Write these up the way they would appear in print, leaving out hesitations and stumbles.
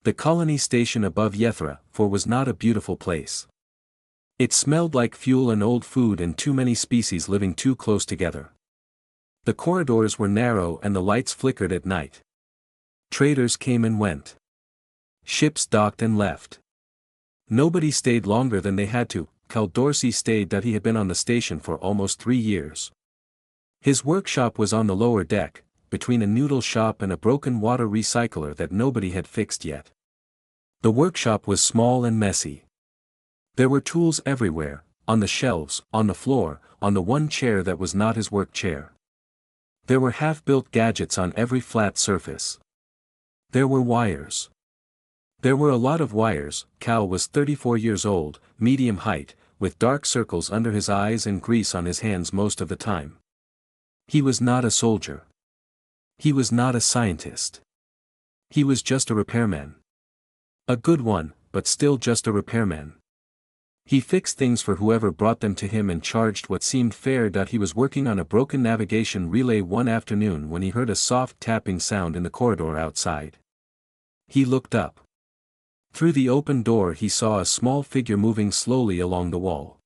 The colony station above Yethra, for was not a beautiful place. It smelled like fuel and old food and too many species living too close together. The corridors were narrow and the lights flickered at night. Traders came and went. Ships docked and left. Nobody stayed longer than they had to. Cal Dorsey stayed that he had been on the station for almost 3 years. His workshop was on the lower deck, between a noodle shop and a broken water recycler that nobody had fixed yet. The workshop was small and messy. There were tools everywhere, on the shelves, on the floor, on the one chair that was not his work chair. There were half-built gadgets on every flat surface. There were wires. There were a lot of wires. Cal was 34 years old, medium height, with dark circles under his eyes and grease on his hands most of the time. He was not a soldier. He was not a scientist. He was just a repairman. A good one, but still just a repairman. He fixed things for whoever brought them to him and charged what seemed fair. He was working on a broken navigation relay one afternoon when he heard a soft tapping sound in the corridor outside. He looked up. Through the open door he saw a small figure moving slowly along the wall.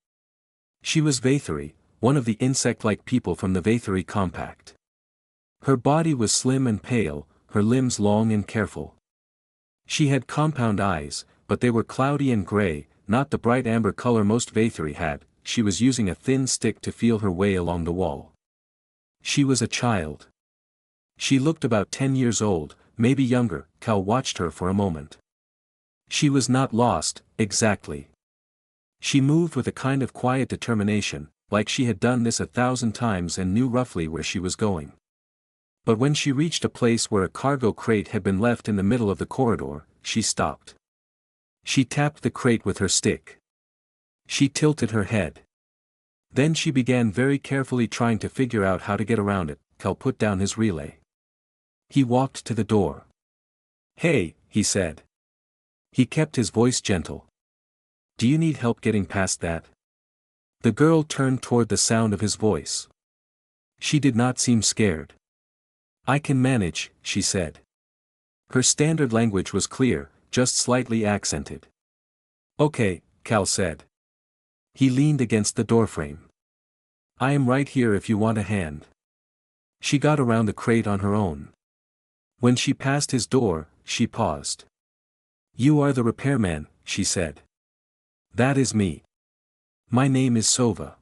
She was Vathori, one of the insect-like people from the Vathori Compact. Her body was slim and pale, her limbs long and careful. She had compound eyes, but they were cloudy and gray, not the bright amber color most Vathori had. She was using a thin stick to feel her way along the wall. She was a child. She looked about 10 years old, maybe younger. Cal watched her for a moment. She was not lost, exactly. She moved with a kind of quiet determination, like she had done this 1,000 times and knew roughly where she was going. But when she reached a place where a cargo crate had been left in the middle of the corridor, she stopped. She tapped the crate with her stick. She tilted her head. Then she began very carefully trying to figure out how to get around it. Cal put down his relay. He walked to the door. "Hey," he said. He kept his voice gentle. "Do you need help getting past that?" The girl turned toward the sound of his voice. She did not seem scared. "I can manage," she said. Her standard language was clear, just slightly accented. "Okay," Cal said. He leaned against the doorframe. "I am right here if you want a hand." She got around the crate on her own. When she passed his door, she paused. "You are the repairman," she said. "That is me. My name is Sova.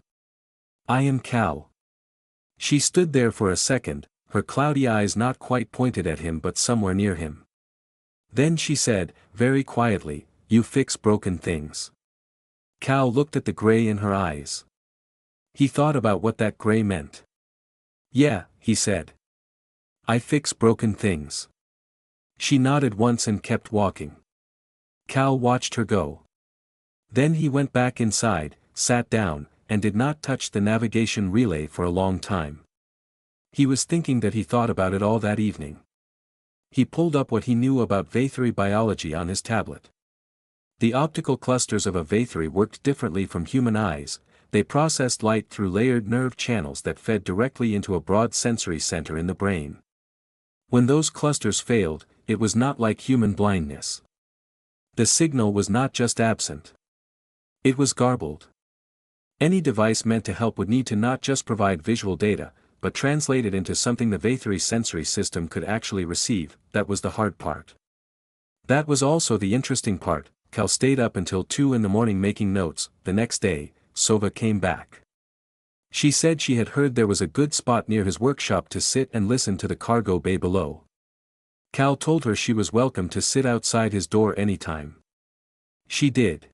I am Cal." She stood there for a second, her cloudy eyes not quite pointed at him but somewhere near him. Then she said, very quietly, "You fix broken things." Cal looked at the gray in her eyes. He thought about what that gray meant. "Yeah," he said. "I fix broken things." She nodded once and kept walking. Cal watched her go. Then he went back inside, sat down, and did not touch the navigation relay for a long time. He was thinking that he thought about it all that evening. He pulled up what he knew about Vathori biology on his tablet. The optical clusters of a Vathori worked differently from human eyes. They processed light through layered nerve channels that fed directly into a broad sensory center in the brain. When those clusters failed, it was not like human blindness. The signal was not just absent. It was garbled. Any device meant to help would need to not just provide visual data, but translate it into something the Vathori sensory system could actually receive. That was the hard part. That was also the interesting part. Cal stayed up until 2 in the morning making notes. The next day, Sova came back. She said she had heard there was a good spot near his workshop to sit and listen to the cargo bay below. Cal told her she was welcome to sit outside his door anytime. She did.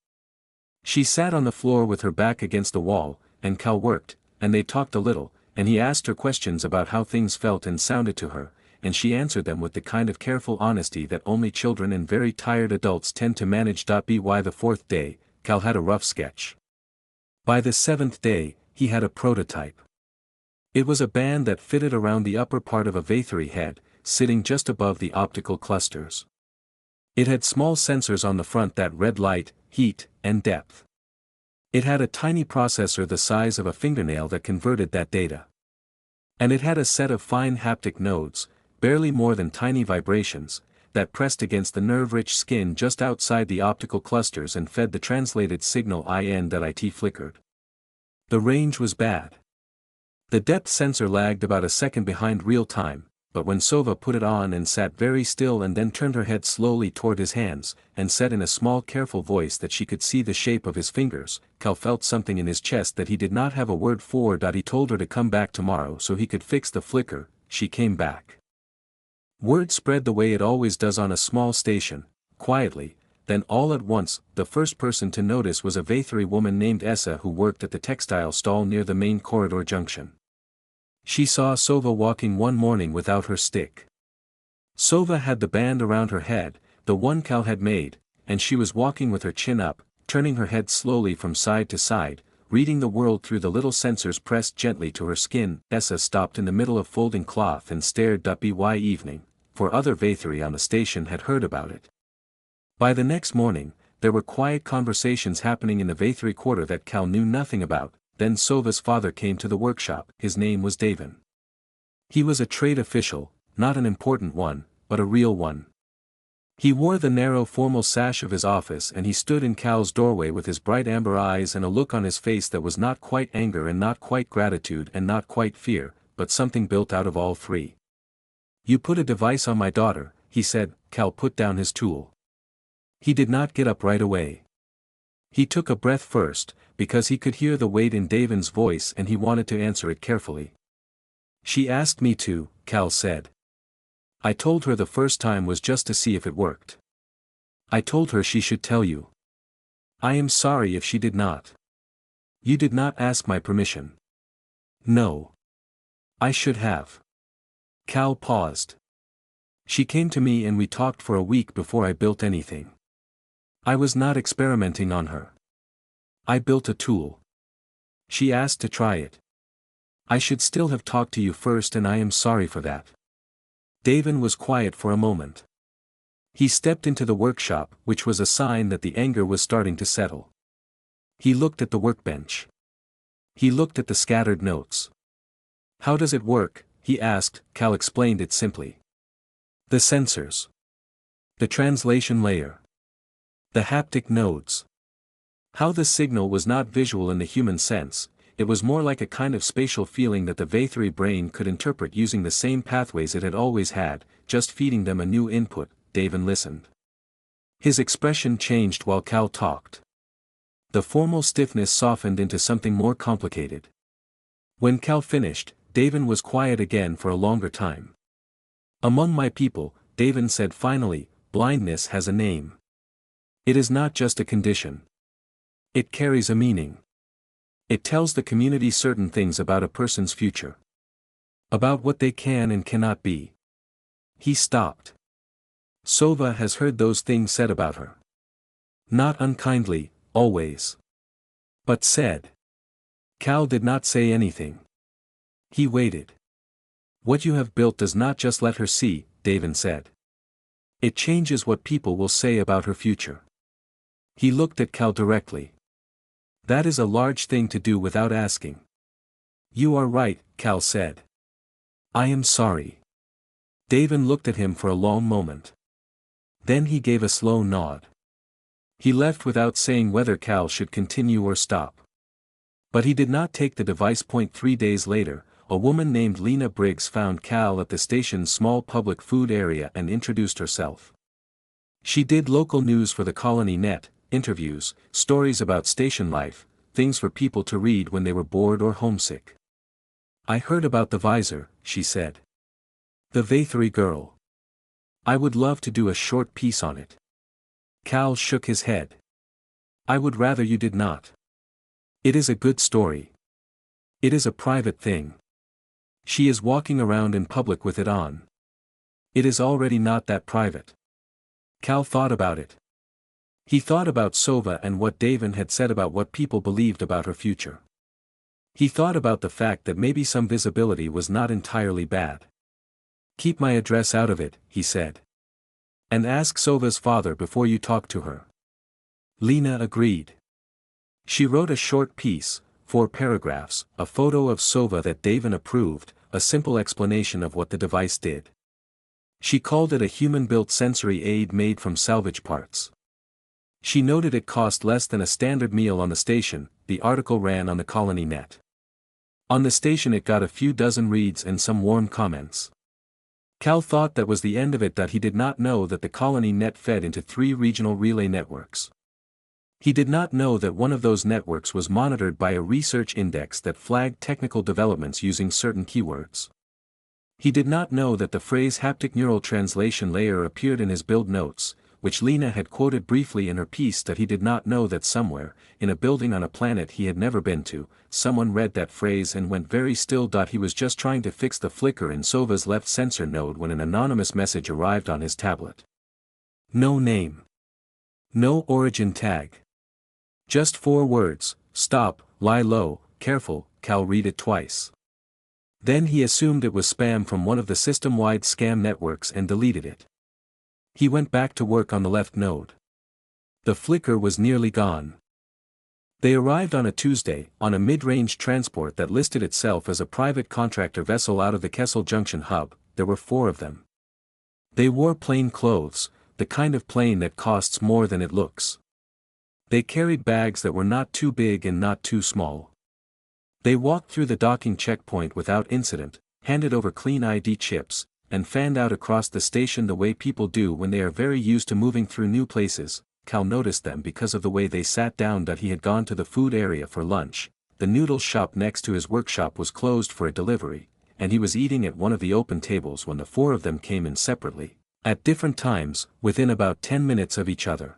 She sat on the floor with her back against the wall, and Cal worked, and they talked a little, and he asked her questions about how things felt and sounded to her, and she answered them with the kind of careful honesty that only children and very tired adults tend to manage. By the 4th day, Cal had a rough sketch. By the 7th day, he had a prototype. It was a band that fitted around the upper part of a Vathori head, sitting just above the optical clusters. It had small sensors on the front that read light, heat, and depth. It had a tiny processor the size of a fingernail that converted that data. And it had a set of fine haptic nodes, barely more than tiny vibrations, that pressed against the nerve-rich skin just outside the optical clusters and fed the translated signal in.it flickered. The range was bad. The depth sensor lagged about a second behind real time, but when Sova put it on and sat very still and then turned her head slowly toward his hands, and said in a small careful voice that she could see the shape of his fingers, Cal felt something in his chest that he did not have a word for. He told her to come back tomorrow so he could fix the flicker. She came back. Word spread the way it always does on a small station, quietly. Then all at once, the first person to notice was a Vathri woman named Essa who worked at the textile stall near the main corridor junction. She saw Sova walking one morning without her stick. Sova had the band around her head, the one Cal had made, and she was walking with her chin up, turning her head slowly from side to side, reading the world through the little sensors pressed gently to her skin. Essa stopped in the middle of folding cloth and stared. By evening, for other Vathri on the station had heard about it. By the next morning, there were quiet conversations happening in the Vathri quarter that Cal knew nothing about. Then Sova's father came to the workshop. His name was Davin. He was a trade official, not an important one, but a real one. He wore the narrow formal sash of his office and he stood in Cal's doorway with his bright amber eyes and a look on his face that was not quite anger and not quite gratitude and not quite fear, but something built out of all three. "You put a device on my daughter," he said. Cal put down his tool. He did not get up right away. He took a breath first, because he could hear the weight in Davin's voice and he wanted to answer it carefully. "She asked me to," Cal said. "I told her the first time was just to see if it worked. I told her she should tell you. I am sorry if she did not. You did not ask my permission." "No. I should have." Cal paused. "She came to me and we talked for a week before I built anything. I was not experimenting on her. I built a tool. She asked to try it. I should still have talked to you first and I am sorry for that." Davin was quiet for a moment. He stepped into the workshop, which was a sign that the anger was starting to settle. He looked at the workbench. He looked at the scattered notes. "How does it work?" he asked. Cal explained it simply. "The sensors. The translation layer. The haptic nodes." How the signal was not visual in the human sense, it was more like a kind of spatial feeling that the Vathri brain could interpret using the same pathways it had always had, just feeding them a new input. Davin listened. His expression changed while Cal talked. The formal stiffness softened into something more complicated. When Cal finished, Davin was quiet again for a longer time. "Among my people," Davin said finally, "blindness has a name. It is not just a condition. It carries a meaning. It tells the community certain things about a person's future. About what they can and cannot be." He stopped. "Sova has heard those things said about her. Not unkindly, always. But said." Cal did not say anything. He waited. "What you have built does not just let her see," Davin said. "It changes what people will say about her future." He looked at Cal directly. "That is a large thing to do without asking." "You are right," Cal said. "I am sorry." Davin looked at him for a long moment. Then he gave a slow nod. He left without saying whether Cal should continue or stop. But he did not take the device. 3 days later, a woman named Lena Briggs found Cal at the station's small public food area and introduced herself. She did local news for the Colony Net, interviews, stories about station life, things for people to read when they were bored or homesick. "I heard about the Visor," she said. "The Vathri girl. I would love to do a short piece on it." Cal shook his head. "I would rather you did not. It is a good story. It is a private thing. She is walking around in public with it on. It is already not that private." Cal thought about it. He thought about Sova and what Davin had said about what people believed about her future. He thought about the fact that maybe some visibility was not entirely bad. "Keep my address out of it," he said. "And ask Sova's father before you talk to her." Lena agreed. She wrote a short piece, 4 paragraphs, a photo of Sova that Davin approved, a simple explanation of what the device did. She called it a human-built sensory aid made from salvage parts. She noted it cost less than a standard meal on the station, the article ran on the colony net. On the station it got a few dozen reads and some warm comments. Cal thought that was the end of it, that he did not know that the colony net fed into 3 regional relay networks. He did not know that one of those networks was monitored by a research index that flagged technical developments using certain keywords. He did not know that the phrase haptic neural translation layer appeared in his build notes, which Lena had quoted briefly in her piece, that he did not know that somewhere, in a building on a planet he had never been to, someone read that phrase and went very still. He was just trying to fix the flicker in Sova's left sensor node when an anonymous message arrived on his tablet. No name. No origin tag. Just 4 words: stop, lie low, careful. Cal read it twice. Then he assumed it was spam from one of the system-wide scam networks and deleted it. He went back to work on the left node. The flicker was nearly gone. They arrived on a Tuesday, on a mid-range transport that listed itself as a private contractor vessel out of the Kessel Junction hub. There were 4 of them. They wore plain clothes, the kind of plain that costs more than it looks. They carried bags that were not too big and not too small. They walked through the docking checkpoint without incident, handed over clean ID chips, and fanned out across the station the way people do when they are very used to moving through new places. Cal noticed them because of the way they sat down. He had gone to the food area for lunch, the noodle shop next to his workshop was closed for a delivery, and he was eating at one of the open tables when the 4 of them came in separately, at different times, within about 10 minutes of each other.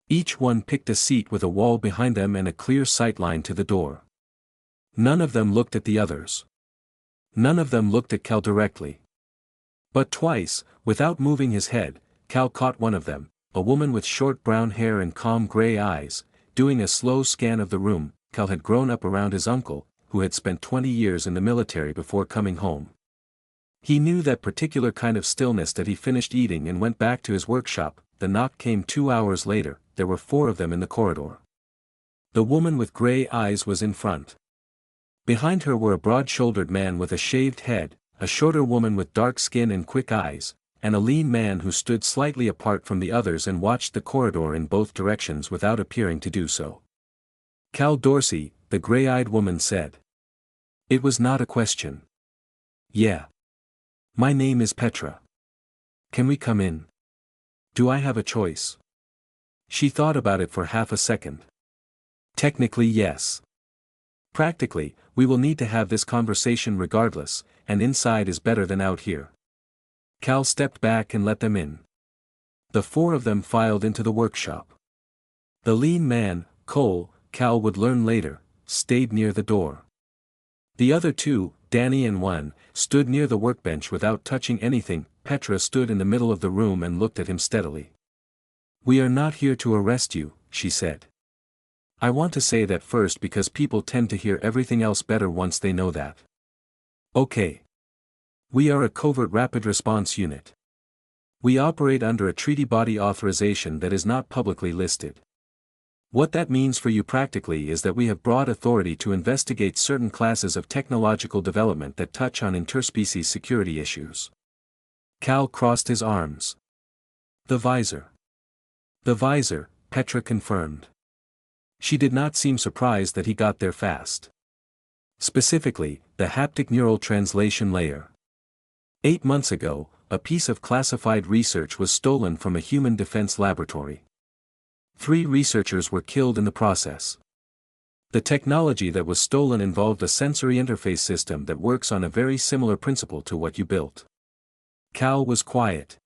Each one picked a seat with a wall behind them and a clear sight line to the door. None of them looked at the others. None of them looked at Cal directly. But twice, without moving his head, Cal caught one of them, a woman with short brown hair and calm gray eyes, doing a slow scan of the room. Cal had grown up around his uncle, who had spent 20 years in the military before coming home. He knew that particular kind of stillness. He finished eating and went back to his workshop. The knock came 2 hours later. There were 4 of them in the corridor. The woman with gray eyes was in front. Behind her were a broad-shouldered man with a shaved head, a shorter woman with dark skin and quick eyes, and a lean man who stood slightly apart from the others and watched the corridor in both directions without appearing to do so. Cal Dorsey, the gray-eyed woman said. It was not a question. Yeah. My name is Petra. Can we come in? Do I have a choice? She thought about it for half a second. Technically, yes. Practically, we will need to have this conversation regardless, and inside is better than out here. Cal stepped back and let them in. The 4 of them filed into the workshop. The lean man, Cole, Cal would learn later, stayed near the door. The other 2, Danny and Juan, stood near the workbench without touching anything. Petra stood in the middle of the room and looked at him steadily. We are not here to arrest you, she said. I want to say that first because people tend to hear everything else better once they know that. Okay. We are a covert rapid response unit. We operate under a treaty body authorization that is not publicly listed. What that means for you practically is that we have broad authority to investigate certain classes of technological development that touch on interspecies security issues. Cal crossed his arms. The Visor. The Visor, Petra confirmed. She did not seem surprised that he got there fast. Specifically, the haptic neural translation layer. 8 months ago, a piece of classified research was stolen from a human defense laboratory. 3 researchers were killed in the process. The technology that was stolen involved a sensory interface system that works on a very similar principle to what you built. Cal was quiet.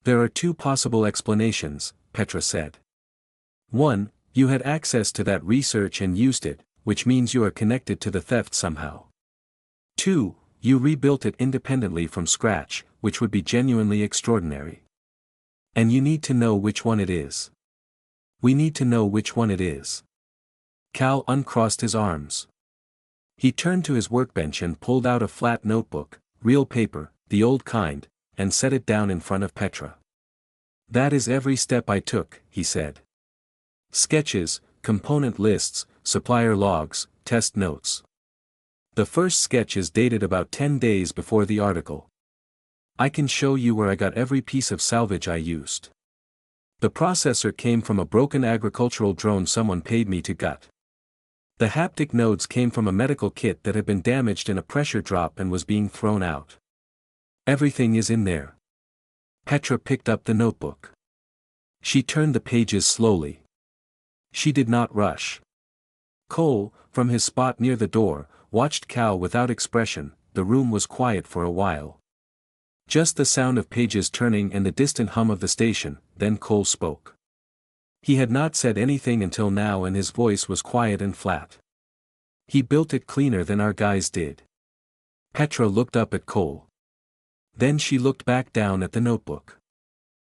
There are 2 possible explanations, Petra said. 1, you had access to that research and used it, which means you are connected to the theft somehow. 2, you rebuilt it independently from scratch, which would be genuinely extraordinary. And you need to know which one it is. We need to know which one it is. Cal uncrossed his arms. He turned to his workbench and pulled out a flat notebook, real paper, the old kind, and set it down in front of Petra. That is every step I took, he said. Sketches, component lists, supplier logs, test notes. The first sketch is dated about 10 days before the article. I can show you where I got every piece of salvage I used. The processor came from a broken agricultural drone someone paid me to gut. The haptic nodes came from a medical kit that had been damaged in a pressure drop and was being thrown out. Everything is in there. Petra picked up the notebook. She turned the pages slowly. She did not rush. Cole, from his spot near the door, watched Cal without expression. The room was quiet for a while. Just the sound of pages turning and the distant hum of the station. Then Cole spoke. He had not said anything until now and his voice was quiet and flat. He built it cleaner than our guys did. Petra looked up at Cole. Then she looked back down at the notebook.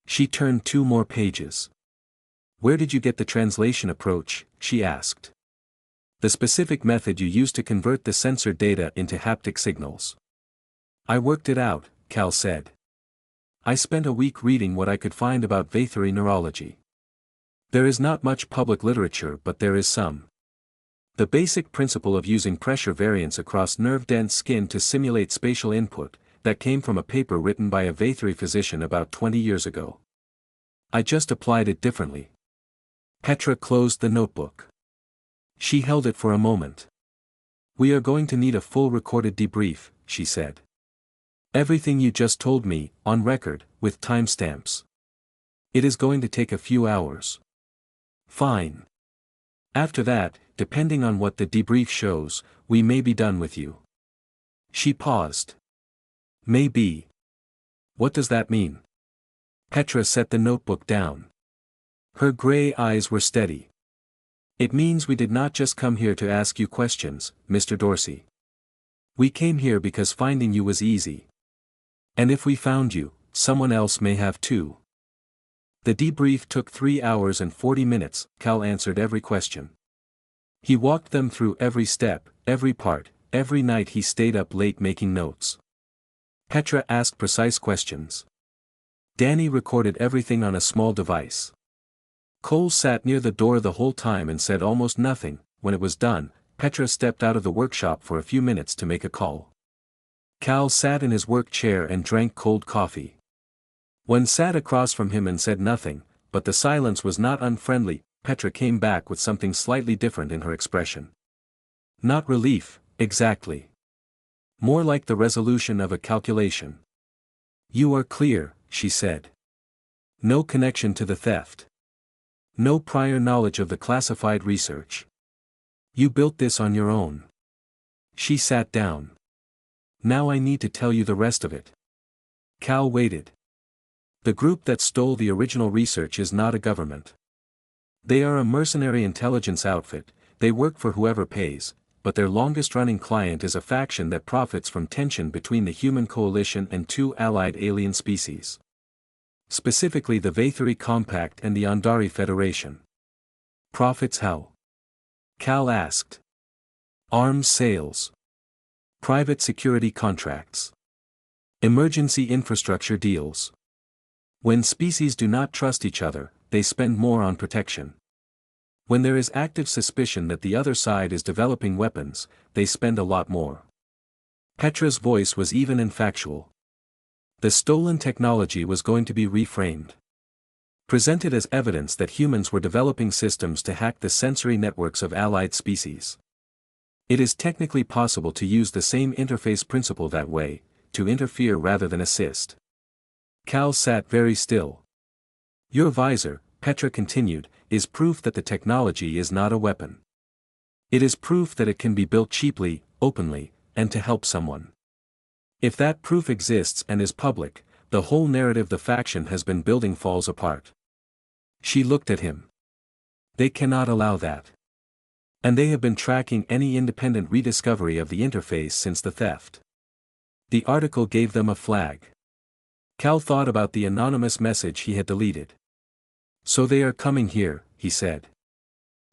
She turned 2 more pages. Where did you get the translation approach? She asked. The specific method you use to convert the sensor data into haptic signals. I worked it out, Cal said. I spent a week reading what I could find about Visor neurology. There is not much public literature, but there is some. The basic principle of using pressure variance across nerve-dense skin to simulate spatial input, that came from a paper written by a Visor physician about 20 years ago. I just applied it differently. Petra closed the notebook. She held it for a moment. We are going to need a full recorded debrief, she said. Everything you just told me, on record, with timestamps. It is going to take a few hours. Fine. After that, depending on what the debrief shows, we may be done with you. She paused. Maybe. What does that mean? Petra set the notebook down. Her gray eyes were steady. It means we did not just come here to ask you questions, Mr. Dorsey. We came here because finding you was easy. And if we found you, someone else may have too. The debrief took 3 hours and 40 minutes, Cal answered every question. He walked them through every step, every part, every night he stayed up late making notes. Petra asked precise questions. Danny recorded everything on a small device. Cole sat near the door the whole time and said almost nothing. When it was done, Petra stepped out of the workshop for a few minutes to make a call. Cal sat in his work chair and drank cold coffee. One sat across from him and said nothing, but the silence was not unfriendly. Petra came back with something slightly different in her expression. Not relief, exactly. More like the resolution of a calculation. You are clear, she said. No connection to the theft. No prior knowledge of the classified research. You built this on your own. She sat down. Now I need to tell you the rest of it. Cal waited. The group that stole the original research is not a government. They are a mercenary intelligence outfit. They work for whoever pays, but their longest-running client is a faction that profits from tension between the human coalition and 2 allied alien species. Specifically the Visor Compact and the Andari Federation. Profits how? Cal asked. Arms sales. Private security contracts. Emergency infrastructure deals. When species do not trust each other, they spend more on protection. When there is active suspicion that the other side is developing weapons, they spend a lot more. Petra's voice was even and factual. The stolen technology was going to be reframed. Presented as evidence that humans were developing systems to hack the sensory networks of allied species. It is technically possible to use the same interface principle that way, to interfere rather than assist. Cal sat very still. Your visor, Petra continued, is proof that the technology is not a weapon. It is proof that it can be built cheaply, openly, and to help someone. If that proof exists and is public, the whole narrative the faction has been building falls apart. She looked at him. They cannot allow that. And they have been tracking any independent rediscovery of the interface since the theft. The article gave them a flag. Cal thought about the anonymous message he had deleted. So they are coming here, he said.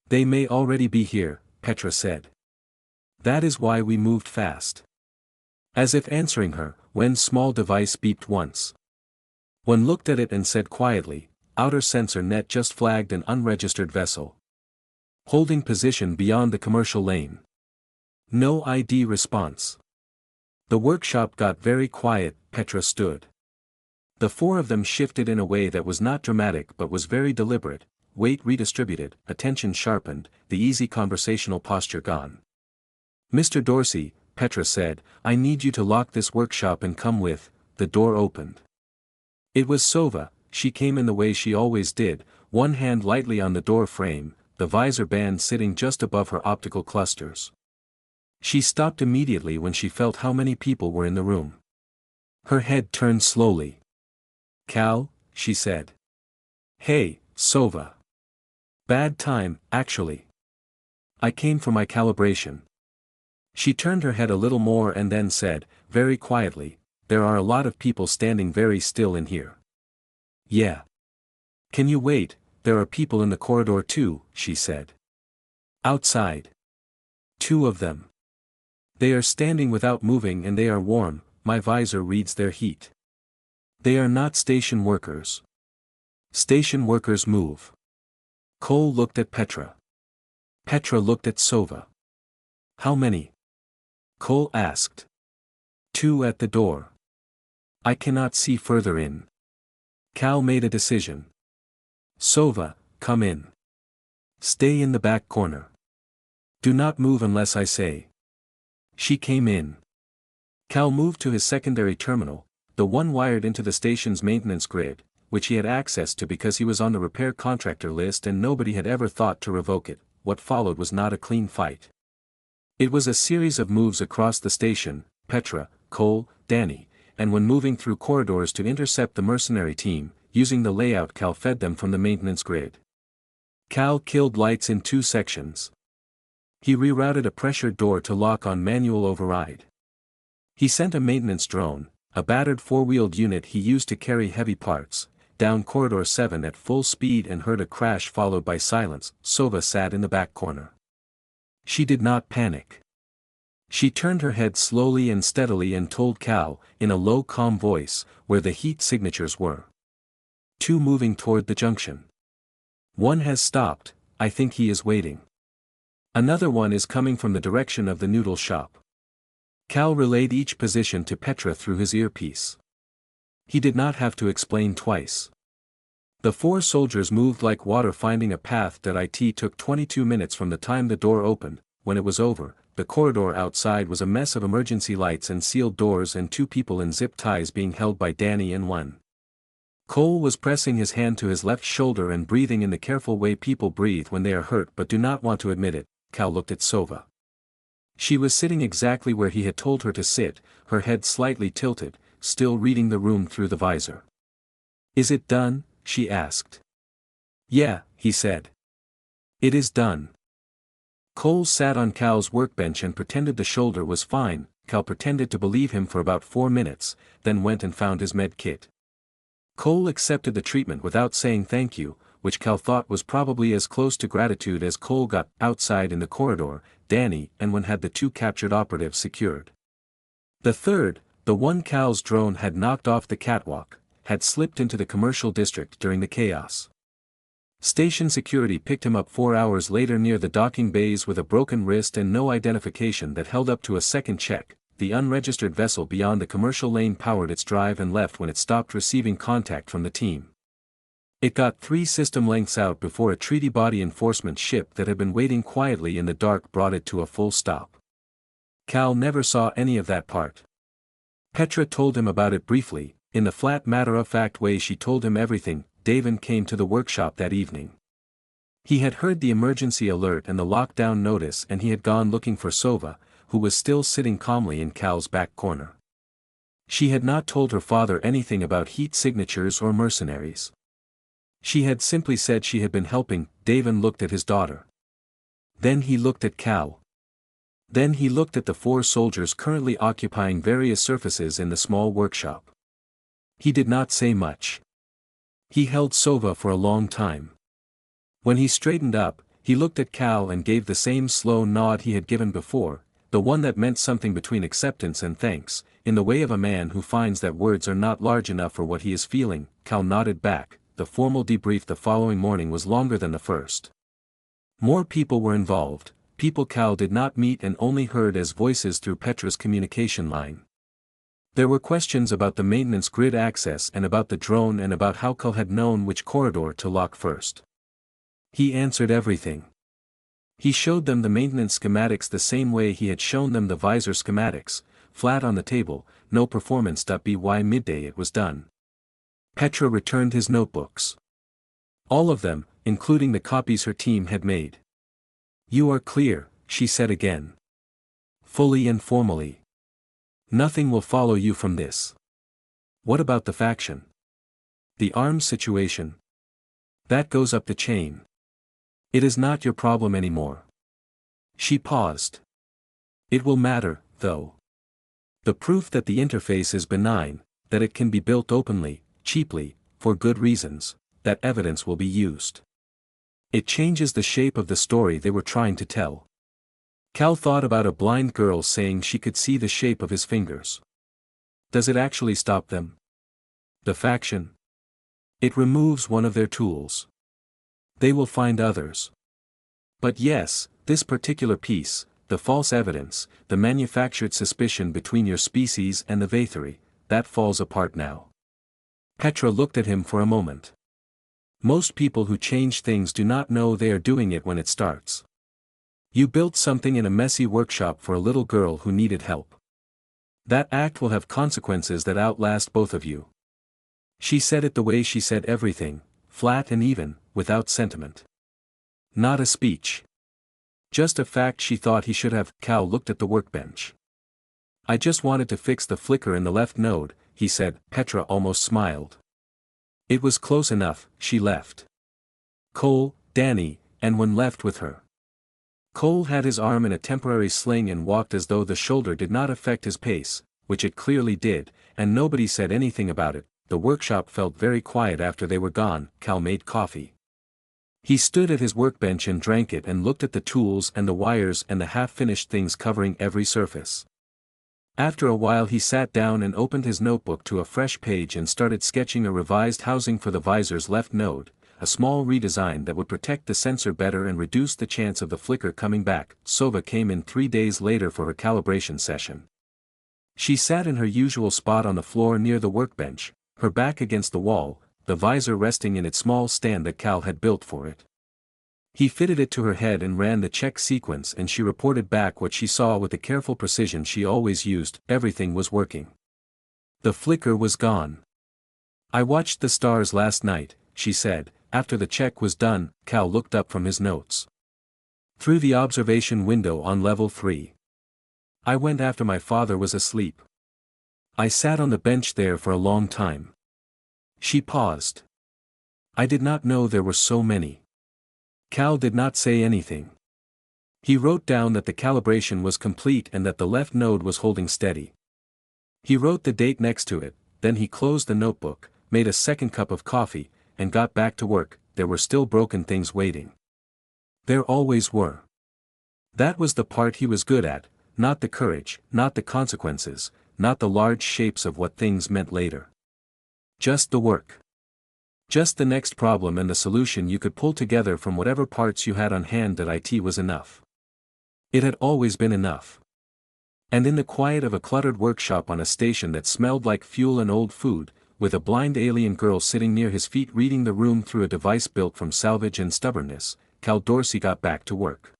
They may already be here, Petra said. That is why we moved fast. As if answering her, Wen's small device beeped once. One looked at it and said quietly, outer sensor net just flagged an unregistered vessel. Holding position beyond the commercial lane. No ID response. The workshop got very quiet. Petra stood. The four of them shifted in a way that was not dramatic but was very deliberate, weight redistributed, attention sharpened, the easy conversational posture gone. "Mr. Dorsey," Petra said, "I need you to lock this workshop and come with." The door opened. It was Sova. She came in the way she always did, one hand lightly on the door frame, the visor band sitting just above her optical clusters. She stopped immediately when she felt how many people were in the room. Her head turned slowly. "Cal," she said. "Hey, Sova. Bad time, actually. I came for my calibration." She turned her head a little more and then said, very quietly, "There are a lot of people standing very still in here." "Yeah. Can you wait? There are people in the corridor too," she said. "Outside. 2 of them. They are standing without moving and they are warm, my visor reads their heat. They are not station workers. Station workers move." Cole looked at Petra. Petra looked at Sova. "How many?" Cole asked. 2 at the door. I cannot see further in." Cal made a decision. "Sova, come in. Stay in the back corner. Do not move unless I say." She came in. Cal moved to his secondary terminal, the one wired into the station's maintenance grid, which he had access to because he was on the repair contractor list and nobody had ever thought to revoke it. What followed was not a clean fight. It was a series of moves across the station, Petra, Cole, Danny, and when moving through corridors to intercept the mercenary team, using the layout Cal fed them from the maintenance grid. Cal killed lights in 2 sections. He rerouted a pressure door to lock on manual override. He sent a maintenance drone, a battered 4-wheeled unit he used to carry heavy parts, down corridor 7 at full speed and heard a crash followed by silence. Sova sat in the back corner. She did not panic. She turned her head slowly and steadily and told Cal, in a low calm voice, where the heat signatures were. 2 moving toward the junction. 1 has stopped, I think he is waiting. Another one is coming from the direction of the noodle shop. Cal relayed each position to Petra through his earpiece. He did not have to explain twice. The 4 soldiers moved like water, finding a path that it took 22 minutes from the time the door opened. When it was over, the corridor outside was a mess of emergency lights and sealed doors and 2 people in zip ties being held by Danny and 1. Cole was pressing his hand to his left shoulder and breathing in the careful way people breathe when they are hurt but do not want to admit it. Cal looked at Sova. She was sitting exactly where he had told her to sit, her head slightly tilted, still reading the room through the visor. "Is it done?" she asked. "Yeah," he said. "It is done." Cole sat on Cal's workbench and pretended the shoulder was fine. Cal pretended to believe him for about 4 minutes, then went and found his med kit. Cole accepted the treatment without saying thank you, which Cal thought was probably as close to gratitude as Cole got. Outside in the corridor, Danny and 1 had the 2 captured operatives secured. The third, the one Cal's drone had knocked off the catwalk, had slipped into the commercial district during the chaos. Station security picked him up 4 hours later near the docking bays with a broken wrist and no identification that held up to a second check. The unregistered vessel beyond the commercial lane powered its drive and left when it stopped receiving contact from the team. It got 3 system lengths out before a treaty body enforcement ship that had been waiting quietly in the dark brought it to a full stop. Cal never saw any of that part. Petra told him about it briefly. In the flat matter-of-fact way she told him everything. Davin came to the workshop that evening. He had heard the emergency alert and the lockdown notice and he had gone looking for Sova, who was still sitting calmly in Cal's back corner. She had not told her father anything about heat signatures or mercenaries. She had simply said she had been helping. Davin looked at his daughter. Then he looked at Cal. Then he looked at the 4 soldiers currently occupying various surfaces in the small workshop. He did not say much. He held Sova for a long time. When he straightened up, he looked at Cal and gave the same slow nod he had given before, the one that meant something between acceptance and thanks, in the way of a man who finds that words are not large enough for what he is feeling. Cal nodded back. The formal debrief the following morning was longer than the first. More people were involved, people Cal did not meet and only heard as voices through Petra's communication line. There were questions about the maintenance grid access and about the drone and about how Cal had known which corridor to lock first. He answered everything. He showed them the maintenance schematics the same way he had shown them the Visor schematics, flat on the table, no performance. By midday it was done. Petra returned his notebooks. All of them, including the copies her team had made. "You are clear," she said again. "Fully and formally. Nothing will follow you from this. What about the faction? The arms situation? That goes up the chain. It is not your problem anymore." She paused. "It will matter, though. The proof that the interface is benign, that it can be built openly, cheaply, for good reasons, that evidence will be used. It changes the shape of the story they were trying to tell." Cal thought about a blind girl saying she could see the shape of his fingers. Does it actually stop them? The faction? It removes one of their tools. They will find others. But yes, this particular piece, the false evidence, the manufactured suspicion between your species and the Vathari, that falls apart now. Petra looked at him for a moment. Most people who change things do not know they are doing it when it starts. You built something in a messy workshop for a little girl who needed help. That act will have consequences that outlast both of you. She said it the way she said everything, flat and even, without sentiment. Not a speech. Just a fact she thought he should have. Cal looked at the workbench. "I just wanted to fix the flicker in the left node," he said. Petra almost smiled. It was close enough. She left. Cole, Danny, and one left with her. Cole had his arm in a temporary sling and walked as though the shoulder did not affect his pace, which it clearly did, and nobody said anything about it. The workshop felt very quiet after they were gone. Cal made coffee. He stood at his workbench and drank it and looked at the tools and the wires and the half-finished things covering every surface. After a while he sat down and opened his notebook to a fresh page and started sketching a revised housing for the Visor's left node, a small redesign that would protect the sensor better and reduce the chance of the flicker coming back. Sova came in 3 days later for her calibration session. She sat in her usual spot on the floor near the workbench, her back against the wall, the Visor resting in its small stand that Cal had built for it. He fitted it to her head and ran the check sequence, and she reported back what she saw with the careful precision she always used. Everything was working. The flicker was gone. "I watched the stars last night," she said, after the check was done. Cal looked up from his notes. "Through the observation window on level 3. I went after my father was asleep. I sat on the bench there for a long time." She paused. "I did not know there were so many." Cal did not say anything. He wrote down that the calibration was complete and that the left node was holding steady. He wrote the date next to it, then he closed the notebook, made a second cup of coffee, and got back to work. There were still broken things waiting. There always were. That was the part he was good at, not the courage, not the consequences, not the large shapes of what things meant later. Just the work. Just the next problem and the solution you could pull together from whatever parts you had on hand. That IT was enough. It had always been enough. And in the quiet of a cluttered workshop on a station that smelled like fuel and old food, with a blind alien girl sitting near his feet reading the room through a device built from salvage and stubbornness, Cal Dorsey got back to work.